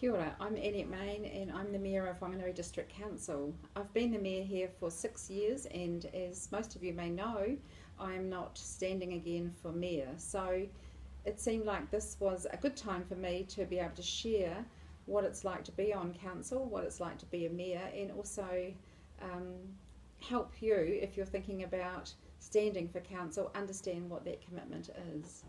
Kia ora, I'm Annette Main and I'm the Mayor of Whanganui District Council. I've been the Mayor here for 6 years, and as most of you may know, I'm not standing again for Mayor. So it seemed like this was a good time for me to be able to share what it's like to be on council, what it's like to be a Mayor, and also help you, if you're thinking about standing for council, understand what that commitment is.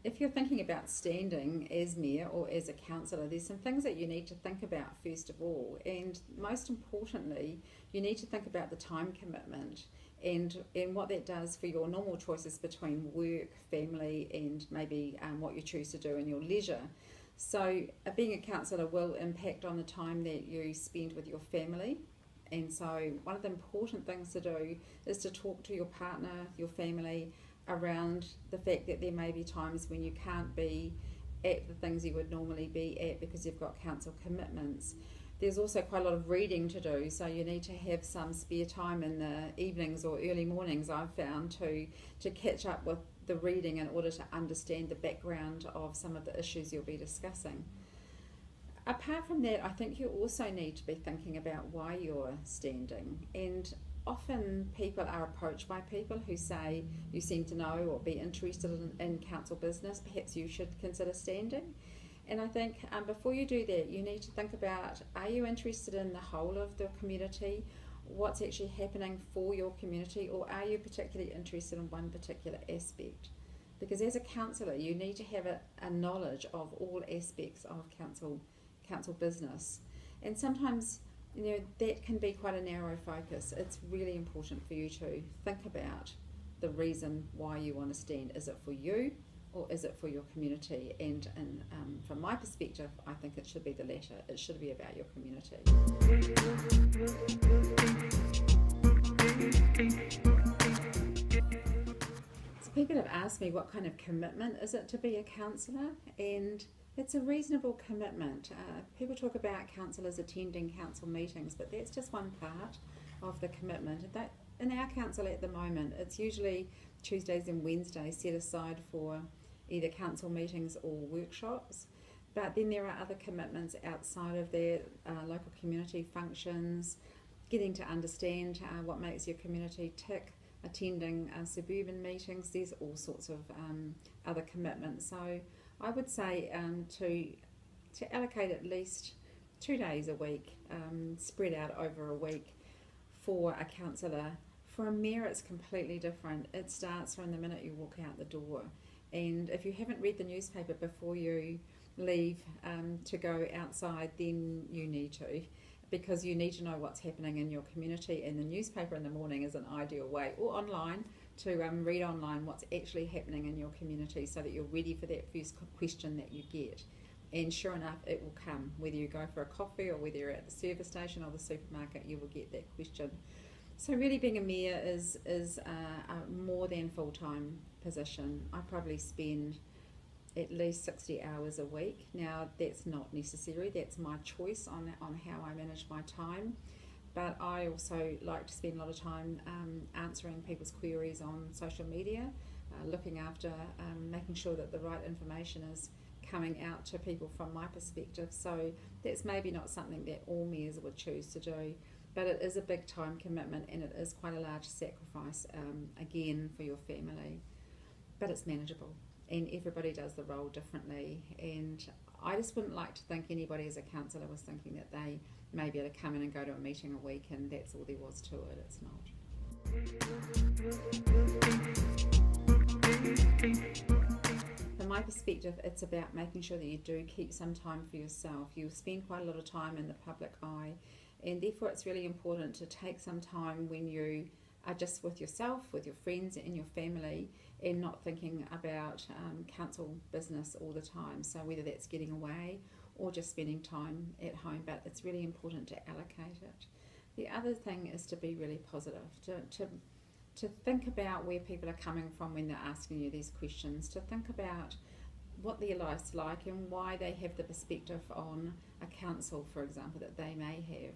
If you're thinking about standing as Mayor or as a councillor, there's some things that you need to think about first of all, and most importantly, you need to think about the time commitment and what that does for your normal choices between work, family, and maybe what you choose to do in your leisure. So being a councillor will impact on the time that you spend with your family. And so one of the important things to do is to talk to your partner, your family, around the fact that there may be times when you can't be at the things you would normally be at because you've got council commitments. There's also quite a lot of reading to do, so you need to have some spare time in the evenings or early mornings, I've found, to catch up with the reading in order to understand the background of some of the issues you'll be discussing. Apart from that, I think you also need to be thinking about why you're standing, and often people are approached by people who say you seem to know or be interested in council business, perhaps you should consider standing. And I think before you do that, you need to think about, are you interested in the whole of the community, what's actually happening for your community, or are you particularly interested in one particular aspect? Because as a councillor, you need to have a knowledge of all aspects of council business, and sometimes that can be quite a narrow focus. It's really important for you to think about the reason why you want to stand. Is it for you or is it for your community? And from my perspective, I think it should be the latter. It should be about your community. So people have asked me what kind of commitment is it to be a councillor, and it's a reasonable commitment. People talk about councillors attending council meetings, but that's just one part of the commitment. That in our council at the moment, it's usually Tuesdays and Wednesdays set aside for either council meetings or workshops. But then there are other commitments outside of that, local community functions, getting to understand what makes your community tick, attending suburban meetings. There's all sorts of other commitments. So I would say to allocate at least 2 days a week, spread out over a week, for a councillor. For a mayor, it's completely different. It starts from the minute you walk out the door. And if you haven't read the newspaper before you leave to go outside, then you need to, because you need to know what's happening in your community, and the newspaper in the morning is an ideal way, or online, to read online what's actually happening in your community so that you're ready for that first question that you get. And sure enough, it will come. Whether you go for a coffee or whether you're at the service station or the supermarket, you will get that question. So really being a mayor is a more than full-time position. I probably spend at least 60 hours a week. Now that's not necessary, that's my choice on how I manage my time. But I also like to spend a lot of time answering people's queries on social media, looking after making sure that the right information is coming out to people from my perspective. So that's maybe not something that all mayors would choose to do, but it is a big time commitment, and it is quite a large sacrifice, again, for your family. But it's manageable, and everybody does the role differently, and I just wouldn't like to think anybody as a councillor was thinking that they may be able to come in and go to a meeting a week and that's all there was to it. It's not. From my perspective, it's about making sure that you do keep some time for yourself. You spend quite a lot of time in the public eye, and therefore it's really important to take some time when you are just with yourself, with your friends and your family, and not thinking about council business all the time. So whether that's getting away or just spending time at home, but it's really important to allocate it. The other thing is to be really positive, to think about where people are coming from when they're asking you these questions, to think about what their life's like and why they have the perspective on a council, for example, that they may have.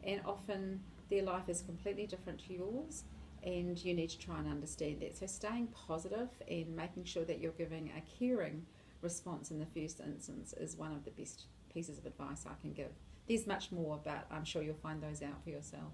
And often their life is completely different to yours, and you need to try and understand that. So staying positive and making sure that you're giving a caring response in the first instance is one of the best pieces of advice I can give. There's much more, but I'm sure you'll find those out for yourself.